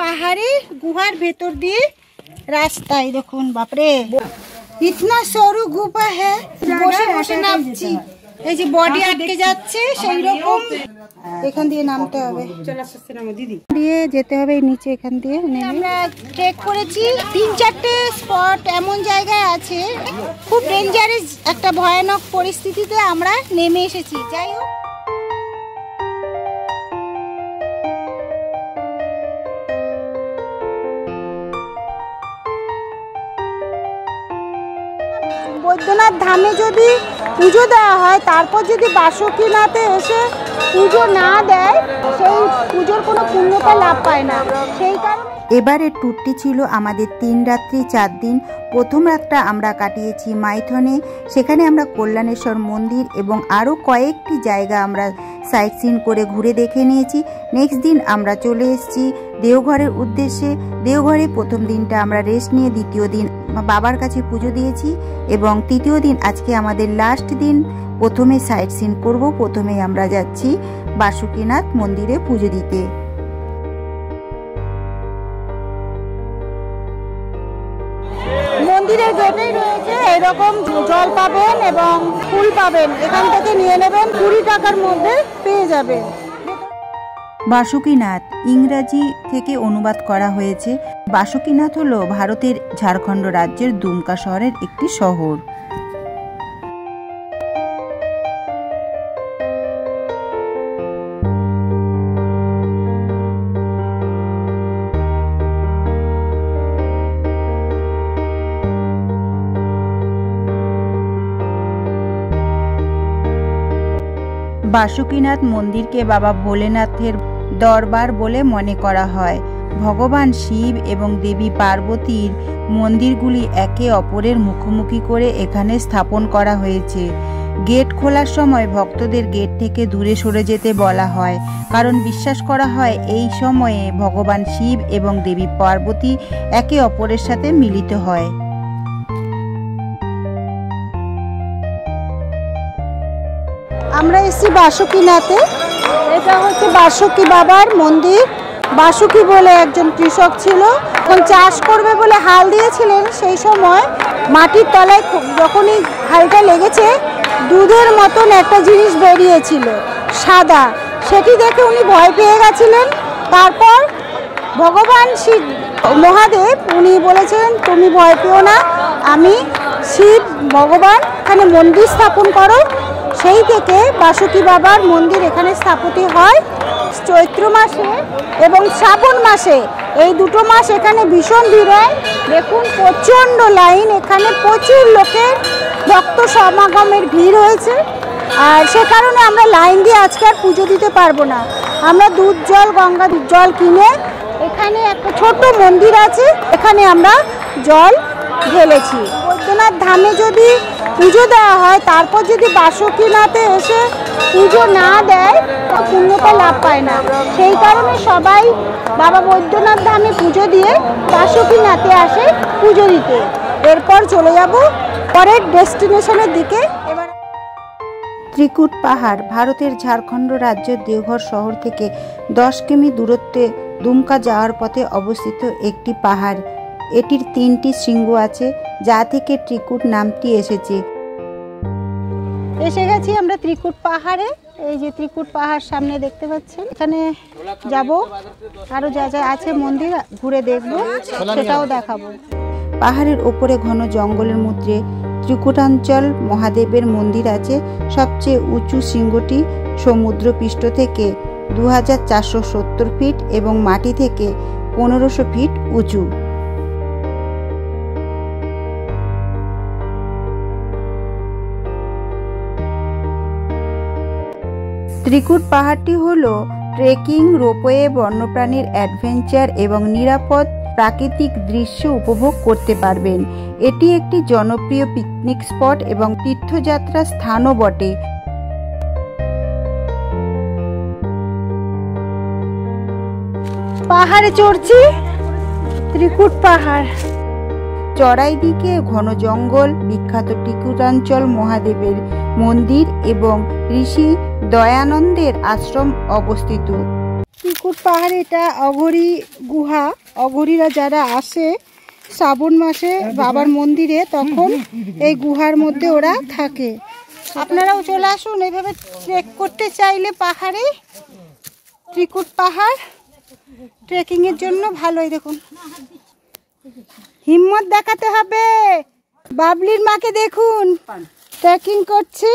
পাহাড়ে গুহার ভেতর দিয়ে রাস্তায় দেখুন, বাপরে ইতনা সরু গুহা হ্যাঁ, বসে বসে নামছি, এই যে বডি আটকে যাচ্ছে সেই রকম। এখান দিয়ে নামতে হবে, দিয়ে যেতে হবে নিচে। এখান দিয়ে আমরা ট্রেক করেছি, 3-4টে স্পট এমন জায়গায় আছে খুব ডেঞ্জারাস একটা ভয়ানক পরিস্থিতিতে আমরা নেমে এসেছি। যাই হোক, বৈদ্যনাথ ধামে যদি পুজো দেওয়া হয়, তারপর যদি বাসুকীনাথে এসে পুজো না দেয়, সেই পুজোর কোনো পুণ্যতা লাভ পায় না। সেই কারণে এবারের ট্যুরটি ছিল আমাদের 3 রাত্রি 4 দিন। প্রথম রাতটা আমরা কাটিয়েছি মাইথনে, সেখানে আমরা কল্যাণেশ্বর মন্দির এবং আরও কয়েকটি জায়গা আমরা সাইট সিন করে ঘুরে দেখে নিয়েছি। নেক্সট দিন আমরা চলে এসেছি দেওঘরের উদ্দেশ্যে। দেওঘরে প্রথম দিনটা আমরা রেস্ট নিয়ে দ্বিতীয় দিন বাবার কাছে পুজো দিয়েছি এবং তৃতীয় দিন আজকে আমাদের লাস্ট দিন। প্রথমে সাইট সিন করব, প্রথমে আমরা যাচ্ছি বাসুকীনাথ মন্দিরে পুজো দিতে। মন্দিরের গেটেই রয়েছে এরকম জল পাবেন এবং ফুল পাবেন, এখান থেকে নিয়ে নেবেন, 20 টাকার মধ্যে পেয়ে যাবেন। বাসুকীনাথ ইংরাজি থেকে অনুবাদ করা হয়েছে। বাসুকীনাথ হলো ভারতের ঝাড়খণ্ড রাজ্যের দুমকা শহরের একটি শহর। বাসুকীনাথ মন্দিরকে বাবা ভোলেনাথের দরবার বলে মনে করা হয়। ভগবান শিব এবং দেবী পার্বতীর মন্দিরগুলি একে অপরের মুখোমুখি করে এখানে স্থাপন করা হয়েছে। গেট খোলার সময় ভক্তদের গেট থেকে দূরে সরে যেতে বলা হয়, কারণ বিশ্বাস করা হয় এই সময়ে ভগবান শিব এবং দেবী পার্বতী একে অপরের সাথে মিলিত হয়। আমরা এসেছি বাসুকীনাথে। এটা হচ্ছে বাসুকী বাবার মন্দির। বাসুকী বলে একজন কৃষক ছিল, এখন চাষ করবে বলে হাল দিয়েছিলেন। সেই সময় মাটির তলায় যখনই হালটা লেগেছে, দুধের মতন একটা জিনিস বেরিয়েছিল সাদা, সেটি দেখে উনি ভয় পেয়ে গেছিলেন। তারপর ভগবান শিব মহাদেব উনি বলেছেন, তুমি ভয় পেও না, আমি শিব ভগবান, এখানে মন্দির স্থাপন করো। সেই থেকে বাসুকী বাবার মন্দির এখানে স্থাপিত হয়। চৈত্র মাসে এবং শ্রাবণ মাসে, এই দুটো মাস এখানে ভীষণ ভিড় হয়। দেখুন প্রচণ্ড লাইন, এখানে প্রচুর লোকের ভক্ত সমাগমের ভিড় হয়েছে। আর সে কারণে আমরা লাইন দিয়ে আজকে আর পুজো দিতে পারবো না। আমরা দুধ জল, গঙ্গা জল কিনে এখানে একটা ছোট মন্দির আছে, এখানে আমরা জল ঢেলেছি। বৈদ্যনাথ ধামে যদি পুজো দেওয়া হয়, তারপর যদি বাসুকীনাথে এসে পুজো না দেয়, পুণ্যতা লাভ পায় না। সেই কারণে সবাই বাবা বৈদ্যনাথ ধামে পুজো দিয়ে বাসুকীনাথে আসে পুজো দিতে। এরপর চলে যাব পরের ডেস্টিনেশনের দিকে। এবার ত্রিকুট পাহাড় ভারতের ঝাড়খণ্ড রাজ্যের দেওঘর শহর থেকে 10 কিমি দূরত্বে দুমকা যাওয়ার পথে অবস্থিত একটি পাহাড়। এটির 3টি শৃঙ্গ আছে, যা থেকে ত্রিকুট নামটি এসেছে। এসে গেছি আমরা ত্রিকুট পাহাড়ে। এই যে ত্রিকুট পাহাড় সামনে দেখতে পাচ্ছেন, এখানে যাব, আরো যা যা আছে মন্দির ঘুরে দেখব, সেটাও দেখাবো। পাহাড়ের ওপরে ঘন জঙ্গলের মধ্যে ত্রিকুটাঞ্চল মহাদেবের মন্দির আছে। সবচেয়ে উঁচু শৃঙ্গটি সমুদ্রপৃষ্ঠ থেকে 2470 ফিট এবং মাটি থেকে 1500 ফিট উঁচু। ত্রিকুট পাহাড়টি হল ট্রেকিং, রোপওয়ে, বন্যপ্রাণীর অ্যাডভেঞ্চার এবং নিরাপদ প্রাকৃতিক দৃশ্য উপভোগ করতে পারবেন। এটি একটি জনপ্রিয় পিকনিক স্পট এবং তীর্থযাত্রা স্থানও বটে। পাহাড়ে চড়ছি, ত্রিকুট পাহাড়। চড়াই দিকে ঘন জঙ্গল, বিখ্যাত ত্রিকুটাঞ্চল মহাদেবের মন্দির এবং ঋষি দয়ানন্দের আশ্রম অবস্থিত। ত্রিকুট পাহাড়ে এটা অঘরী গুহা। অঘরীরা যারা আসে শ্রাবণ মাসে বাবার মন্দিরে, তখন এই গুহার মধ্যে ওরা থাকে। আপনারাও চলে আসুন এইভাবে ট্রেক করতে চাইলে পাহাড়ে। ত্রিকুট পাহাড় ট্রেকিংয়ের জন্য ভালোই। দেখুন, হিম্মত দেখাতে হবে। বাবলির মাকে দেখুন ট্রেকিং করছে।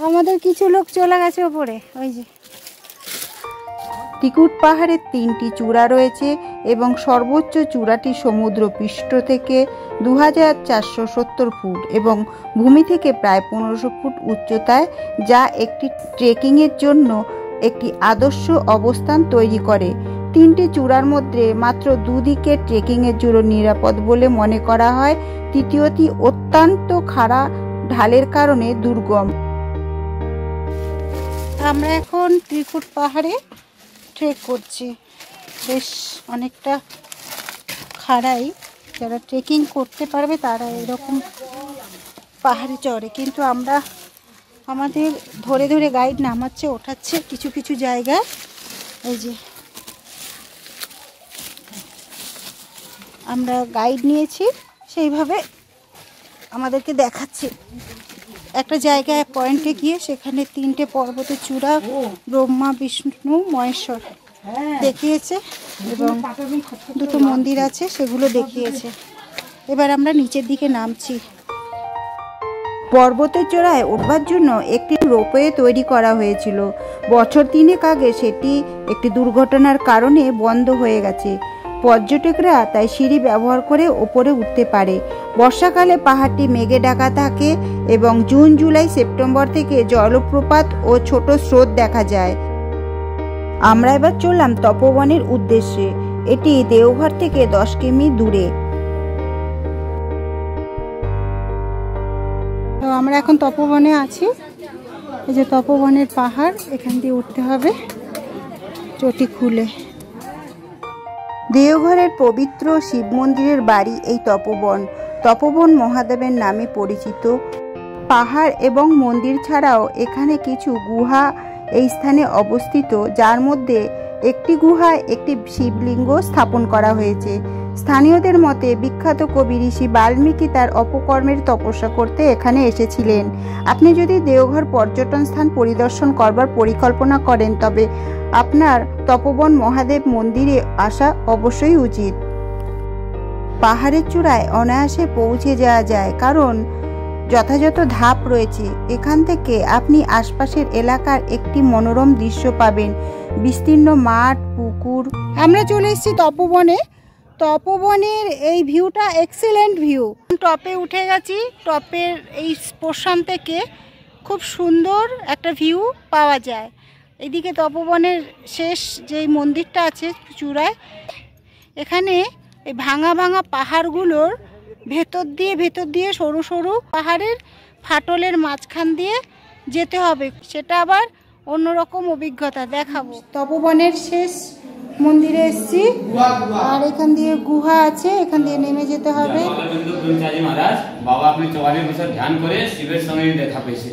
আমাদের কিছু লোক চলে গেছে ওপরে। ওই যে ত্রিকুট পাহাড়ের 3টি চূড়া রয়েছে এবং সর্বোচ্চ চূড়াটি সমুদ্র পৃষ্ঠ থেকে 2470 ফুট এবং ভূমি থেকে প্রায় 1500 ফুট উচ্চতায়, যা একটি ট্রেকিংয়ের জন্য একটি আদর্শ অবস্থান তৈরি করে। 3টি চূড়ার মধ্যে মাত্র দুদিকে ট্রেকিংয়ের জন্য নিরাপদ বলে মনে করা হয়। তৃতীয়টি অত্যন্ত খাড়া ঢালের কারণে দুর্গম। আমরা এখন ত্রিকুট পাহাড়ে ট্রেক করছি। বেশ অনেকটা খাড়াই। যারা ট্রেকিং করতে পারবে তারা এরকম পাহাড়ে চড়ে, কিন্তু আমরা আমাদের ধরে ধরে গাইড নামাচ্ছে, ওঠাচ্ছে কিছু কিছু জায়গায়। এই যে আমরা গাইড নিয়েছি, সেইভাবে আমাদেরকে দেখাচ্ছে। একটা জায়গায় পয়েন্টে গিয়ে সেখানে 3টে পর্বতের চূড়া, ব্রহ্মা, বিষ্ণু, মহেশ্বর দেখিয়েছে এবং 2টো মন্দির আছে, সেগুলো দেখিয়েছে। এবার আমরা নিচের দিকে নামছি। পর্বতের চূড়ায় উঠবার জন্য একটি রোপওয়ে তৈরি করা হয়েছিল। বছর 3 আগে সেটি একটি দুর্ঘটনার কারণে বন্ধ হয়ে গেছে। পর্যটকরা তাই সিঁড়ি ব্যবহার করে ওপরে উঠতে পারে। বর্ষাকালে পাহাড়টি মেঘে ঢাকা থাকে এবং জুন, জুলাই, সেপ্টেম্বর থেকে জলপ্রপাত ও ছোট স্রোত দেখা যায়। আমরা এবার চললাম তপবনের উদ্দেশ্যে। এটি দেওঘর থেকে 10 কিমি দূরে। তো আমরা এখন তপবনে আছি। এই যে তপবনের পাহাড়, এখান দিয়ে উঠতে হবে চটি খুলে। দেওঘরের পবিত্র শিব মন্দিরের বাড়ি এই তপবন। তপবন মহাদেবের নামে পরিচিত। পাহাড় এবং মন্দির ছাড়াও এখানে কিছু গুহা এই স্থানে অবস্থিত, যার মধ্যে একটি গুহায় একটি শিবলিঙ্গ স্থাপন করা হয়েছে। স্থানীয়দের মতে বিখ্যাত কবি ঋষি বাল্মীকি তার অপকর্মের তপস্যা করতে এখানে এসেছিলেন। আপনি যদি দেওঘর পর্যটন স্থান পরিদর্শন করবার পরিকল্পনা করেন, তবে আপনার তপবন মহাদেব মন্দিরে আসা অবশ্যই উচিত। পাহাড়ের চূড়ায় অনায়াসে পৌঁছে যাওয়া যায়, কারণ যথাযথ ধাপ রয়েছে। এখান থেকে আপনি আশপাশের এলাকার একটি মনোরম দৃশ্য পাবেন। বিস্তীর্ণ মাঠ, পুকুর। আমরা চলে এসেছি তপবনে। তপবনের এই ভিউটা এক্সিলেন্ট ভিউ। টপে উঠে গেছি। টপের এই পোর্শন থেকে খুব সুন্দর একটা ভিউ পাওয়া যায়। এদিকে তপবনের শেষ যেই মন্দিরটা আছে চূড়ায়, এখানে এই ভাঙা ভাঙা পাহাড়গুলোর ভেতর দিয়ে সরু সরু পাহাড়ের ফাটলের মাঝখান দিয়ে যেতে হবে। সেটা আবার অন্যরকম অভিজ্ঞতা, দেখাবো। তপবনের শেষ মন্দিরে এসেছি, আর এখান দিয়ে গুহা আছে, এখান দিয়ে নেমে যেতে হবে। महाराज बाबा अपने 44 बছর ধ্যান করে শিবের সঙ্গে দেখা পেয়েছে।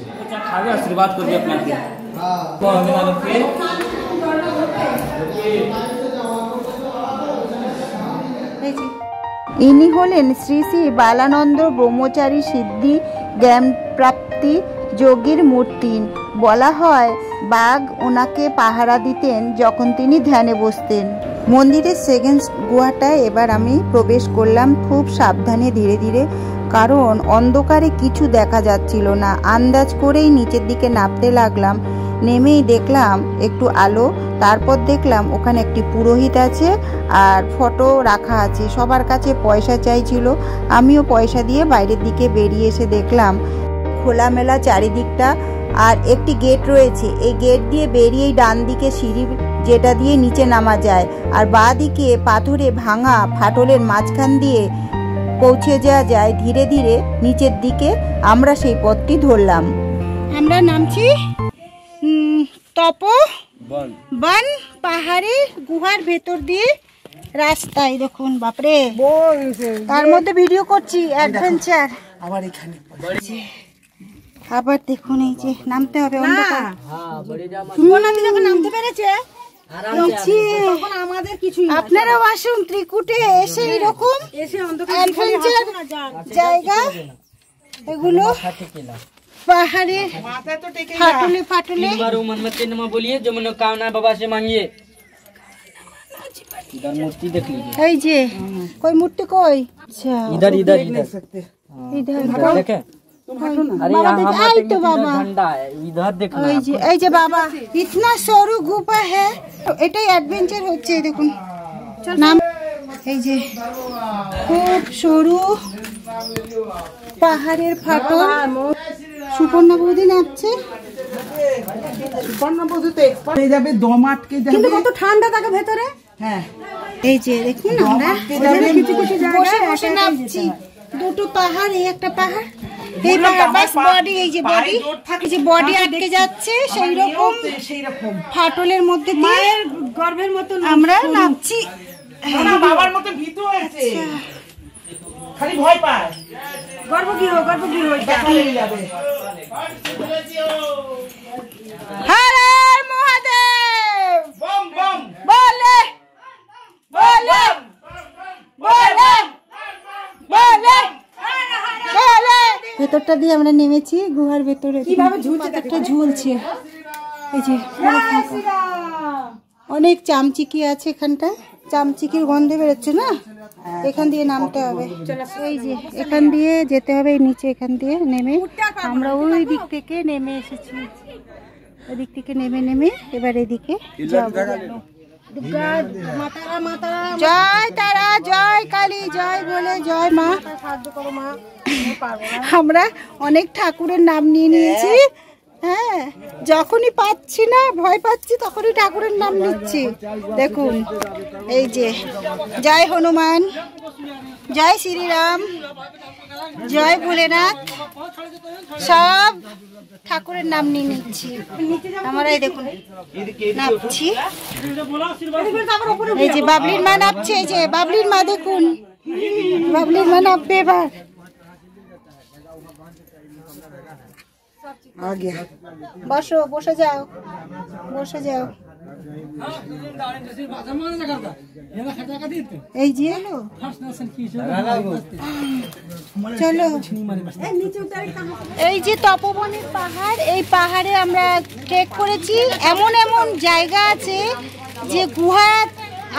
খাবে আশীর্বাদ করবে আপনাকে। ইনি হলেন শ্রী শ্রী বালানন্দ ব্রহ্মচারী সিদ্ধি জ্ঞান প্রাপ্তি যোগীর মূর্তি। বলা হয় বাঘ ওনাকে পাহারা দিতেন যখন তিনি ধ্যানে বসতেন। মন্দিরের সেকেন্ড গুহাটায় এবার আমি প্রবেশ করলাম খুব সাবধানে, ধীরে ধীরে, কারণ অন্ধকারে কিছু দেখা যাচ্ছিল না। আন্দাজ করেই নিচের দিকে নামতে লাগলাম। নেমেই দেখলাম একটু আলো। তারপর দেখলাম ওখানে একটি পুরোহিত আছে আর ফটো রাখা আছে। সবার কাছে পয়সা চাইছিল। আমিও পয়সা দিয়ে বাইরের দিকে বেরিয়ে এসে দেখলাম খোলামেলা চারিদিকটা, আর একটি গেট রয়েছে। এই গেট দিয়ে বেরিয়েই ডান দিকে সিঁড়ি, যেটা দিয়ে নিচে নামা যায়, আর বাঁ দিকে পাথরে ভাঙা ফাটলের মাঝখান দিয়ে পৌঁছে যাওয়া যায় ধীরে ধীরে নিচের দিকে। আমরা সেই পথটি ধরলাম। আমরা নামছি তপবন পাহাড়ে গুহার ভেতর দিয়ে রাস্তায়। দেখুন, বাপরে, তার মধ্যে ভিডিও করছি অ্যাডভেঞ্চার। আবার এখানে আবার দেখুন, এই যে নামতে হবে অন্ধকার। যখন নামতে পেরেছে আপনারাও আসুন ত্রিকুটে, এসে এরকম অ্যাডভেঞ্চার জায়গা, এগুলো পাহাড়ে ফাটলে ফাটলে बोलिए जो मनोकामना बाबा से मांगिए। इधर मूर्ति देख लीजिए, এই যে কই মূর্তি কই? আচ্ছা इधर इधर इधर इधर देखे। अरे यहाँ माता के झंडा है, इधर देखना। এই যে বাবা, ইতনা সরু গুফা হ্যাঁ, এটাই অ্যাডভেঞ্চার হচ্ছে। দেখুন নাম, এই যে খুব সরু পাহাড়ের ফাটল। সুপর্ণা বৌদি নাচছে, সুপর্ণা বৌদি তো এক্সপার্ট হয়ে যাবে, দম আটকে যাবে, কিন্তু কত ঠান্ডা থাকে ভেতরে। হ্যাঁ এই যে দেখুন আমরা বসে বসে নাচছি, দুটো পাহাড়, এই একটা পাহাড়, এই পাহাড় বাস বডি, এই যে বডি, এই যে বডি আটকে যাচ্ছে সেই রকম ফাটলের মধ্যে দিয়ে গর্ভের মতো আমরা নাচছি। বাবার মতো ভীতু হয়েছে, খালি ভয় পায়। গর্ভ কি হোক, গর্ভ কি হোক, যাবে। হর হর মহাদেব, বম বম বলে বলে বলে বলে বলে। ভেতরটা দিয়ে আমরা নেমেছি গুহার ভেতরে, কিভাবে ঝুলছে। এই যে অনেক চামচিকি আছে এখানটা, চামচিকির গন্ধে বেরোচ্ছে না, এখান দিয়ে নামতে হবে। এই যে এখান দিয়ে যেতে হবে, নিচে এখান দিয়ে নেমে আমরা ওই দিক থেকে নেমে এসেছি, ওই দিক থেকে নেমে নেমে এবার এদিকে যাবো। জয় তারা, জয় কালী, জয় বলে জয় মা। আমরা অনেক ঠাকুরের নাম নিয়ে নিয়েছি, হ্যাঁ, যখনই পাচ্ছি না, ভয় পাচ্ছি, তখনই ঠাকুরের নাম নিচ্ছি। দেখুন এই যে জয় হনুমান, জয় শ্রীরাম, জয় ভোলেনাথ, সব ঠাকুরের নাম নিয়ে নিচ্ছি আমরা। এই দেখুন নাচছি, এই যে বাবলির মা নাচছে, এই যে বাবলির মা, দেখুন বাবলির মা নাচবে এবার। বসো, বসে যাও, বসে যাও। এই যে চলো, এই যে তপবনের পাহাড়, এই পাহাড়ে আমরা ট্রেক করেছি। এমন এমন জায়গা আছে যে গুহা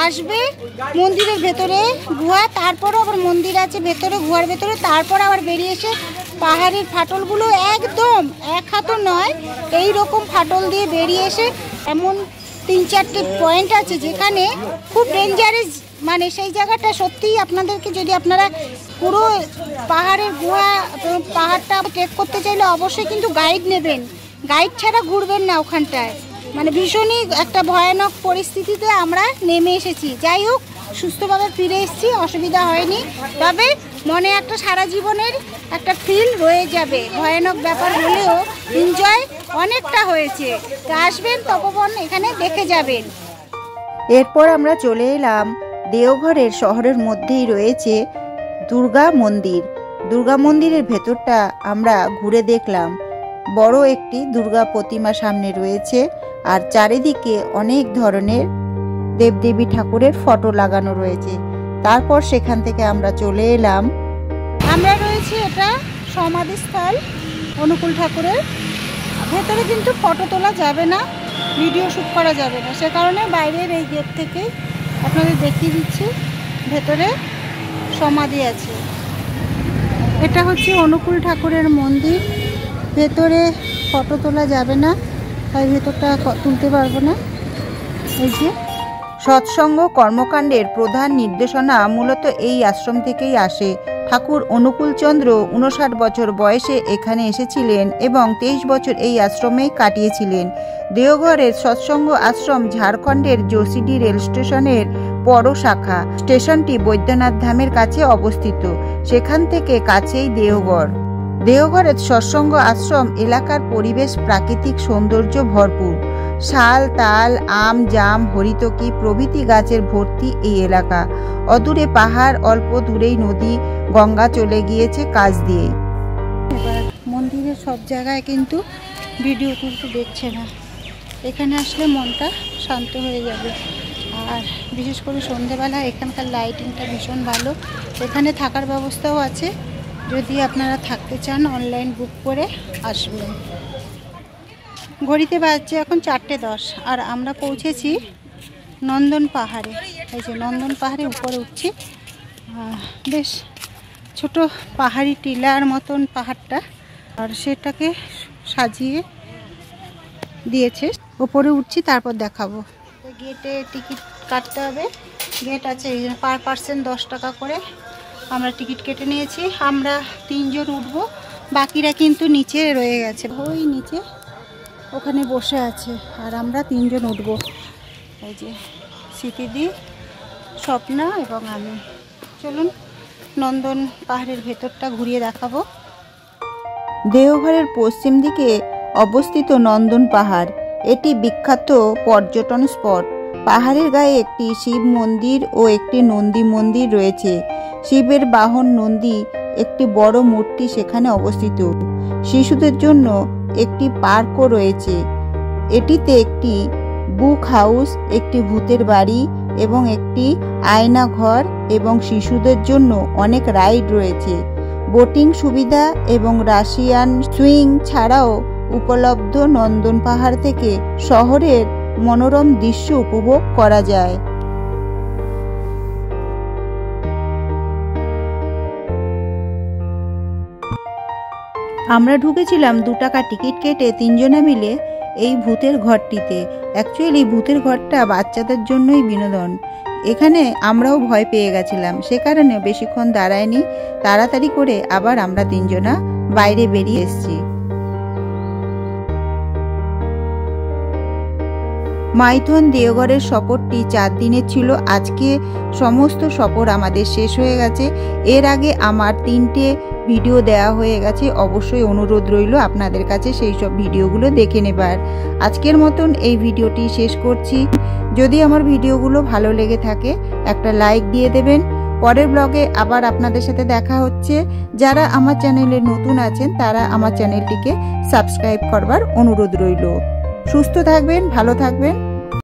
আসবে, মন্দিরের ভেতরে গুহা, তারপরও আবার মন্দির আছে ভেতরে, গুহার ভেতরে, তারপর আবার বেরিয়ে এসে পাহাড়ের ফাটলগুলো একদম এক হাতও নয়, এই রকম ফাটল দিয়ে বেরিয়ে এসে এমন 3-4টে পয়েন্ট আছে যেখানে খুব ডেঞ্জারাস, মানে সেই জায়গাটা সত্যিই আপনাদেরকে, যদি আপনারা পুরো পাহাড়ের গুহা, পাহাড়টা ট্রেক করতে চাইলে অবশ্যই কিন্তু গাইড নেবেন, গাইড ছাড়া ঘুরবেন না ওখানটায়। মানে ভীষণই একটা ভয়ানক পরিস্থিতিতে আমরা নেমে এসেছি। যাই হোক, সুস্থভাবে ফিরে এসেছি, অসুবিধা হয়নি, তবে মনে একটা সারা জীবনের একটা ফিল রয়ে যাবে। ভয়ানক ব্যাপার হলেও এনজয় অনেকটা হয়েছে। তো আসবেন তপবন, এখানে দেখে যাবেন। এরপর আমরা চলে এলাম দেওঘরের শহরের মধ্যেই রয়েছে দুর্গা মন্দির। দুর্গা মন্দিরের ভেতরটা আমরা ঘুরে দেখলাম। বড় একটি দুর্গা প্রতিমা সামনে রয়েছে, আর চারিদিকে অনেক ধরনের দেবদেবী ঠাকুরের ফটো লাগানো রয়েছে। তারপর সেখান থেকে আমরা চলে এলাম, আমরা রয়েছি, এটা সমাধিস্থল অনুকূল ঠাকুরের। ভেতরে কিন্তু ফটো তোলা যাবে না, ভিডিও শ্যুট করা যাবে না, সে কারণে বাইরের এই গেট থেকে আপনাদের দেখিয়ে দিচ্ছি। ভেতরে সমাধি আছে। এটা হচ্ছে অনুকূল ঠাকুরের মন্দির, ভেতরে ফটো তোলা যাবে না, তাই ভেতরটা তুলতে পারবো না। এই যে সৎসঙ্গ কর্মকাণ্ডের প্রধান নির্দেশনা মূলত এই আশ্রম থেকেই আসে। ঠাকুর অনুকূলচন্দ্র 59 বছর বয়সে এখানে এসেছিলেন এবং 23 বছর এই আশ্রমেই কাটিয়েছিলেন। দেওঘরের সৎসঙ্গ আশ্রম ঝাড়খণ্ডের যোশীডি রেল স্টেশনের বড় শাখা। স্টেশনটি বৈদ্যনাথ ধামের কাছে অবস্থিত, সেখান থেকে কাছেই দেওঘর। দেওঘরের সৎসঙ্গ আশ্রম এলাকার পরিবেশ প্রাকৃতিক সৌন্দর্য ভরপুর। শাল, তাল, আম, জাম, হরিতকি প্রভৃতি গাছের ভর্তি এই এলাকা। অদূরে পাহাড়, অল্প দূরেই নদী গঙ্গা চলে গিয়েছে কাছ দিয়ে। এবার মন্দিরের সব জায়গায় কিন্তু ভিডিও তুলতে দেখছে না, এখানে আসলে মনটা শান্ত হয়ে যাবে। আর বিশেষ করে সন্ধেবেলা এখানকার লাইটিংটা ভীষণ ভালো। এখানে থাকার ব্যবস্থাও আছে, যদি আপনারা থাকতে চান অনলাইন বুক করে আসবেন। ঘড়িতে বাজছে এখন 4:10 আর আমরা পৌঁছেছি নন্দন পাহাড়ে। এই যে নন্দন পাহাড়ে উপরে উঠছি, বেশ ছোট পাহাড়ি টিলার মতন পাহাড়টা, আর সেটাকে সাজিয়ে দিয়েছে। উপরে উঠছি, তারপর দেখাবো। গেটে টিকিট কাটতে হবে, গেট আছে পার পার্সন 10 টাকা করে। আমরা টিকিট কেটে নিয়েছি, আমরা 3 জন উঠবো, বাকিরা কিন্তু নিচে রয়ে গেছে, ওই নিচে ওখানে বসে আছে, আর আমরা 3 জন উঠবো। এই যে স্মৃতিদি, স্বপ্না এবং আমি। চলুন নন্দন পাহাড়ের ভেতরটা ঘুরিয়ে দেখাবো। দেওঘরের পশ্চিম দিকে অবস্থিত নন্দন পাহাড়, এটি বিখ্যাত পর্যটন স্পট। পাহাড়ের গায়ে একটি শিব মন্দির ও একটি নন্দী মন্দির রয়েছে। শিবের বাহন নন্দী, একটি বড় মূর্তি সেখানে অবস্থিত। শিশুদের জন্য একটি পার্কও রয়েছে। এটিতে একটি বুক হাউস, একটি ভূতের বাড়ি এবং একটি আয়না ঘর এবং শিশুদের জন্য অনেক রাইড রয়েছে। বোটিং সুবিধা এবং রাশিয়ান সুইং ছাড়াও উপলব্ধ। নন্দন পাহাড় থেকে শহরের মনোরম দৃশ্য উপভোগ করা যায়। আমরা ঢুকেছিলাম 2 টাকা টিকিট কেটে 3 জনে মিলে এই ভূতের ঘরটিতে। অ্যাকচুয়ালি ভূতের ঘরটা বাচ্চাদের জন্যই বিনোদন। এখানে আমরাও ভয় পেয়ে গেছিলাম, সে কারণে বেশিক্ষণ দাঁড়ায়নি, তাড়াতাড়ি করে আবার আমরা 3 জনা বাইরে বেরিয়ে এসেছি। মাইথন দেওঘরের সফরটি 4 দিনের ছিল। আজকে সমস্ত সফর আমাদের শেষ হয়ে গেছে। এর আগে আমার 3টে ভিডিও দেওয়া হয়ে গেছে, অবশ্যই অনুরোধ রইল আপনাদের কাছে সেই সব ভিডিওগুলো দেখে নেবার। আজকের মতন এই ভিডিওটি শেষ করছি। যদি আমার ভিডিওগুলো ভালো লেগে থাকে একটা লাইক দিয়ে দেবেন। পরের ব্লগে আবার আপনাদের সাথে দেখা হচ্ছে। যারা আমার চ্যানেলে নতুন আছেন তারা আমার চ্যানেলটিকে সাবস্ক্রাইব করবার অনুরোধ রইল। সুস্থ থাকবেন, ভালো থাকবেন।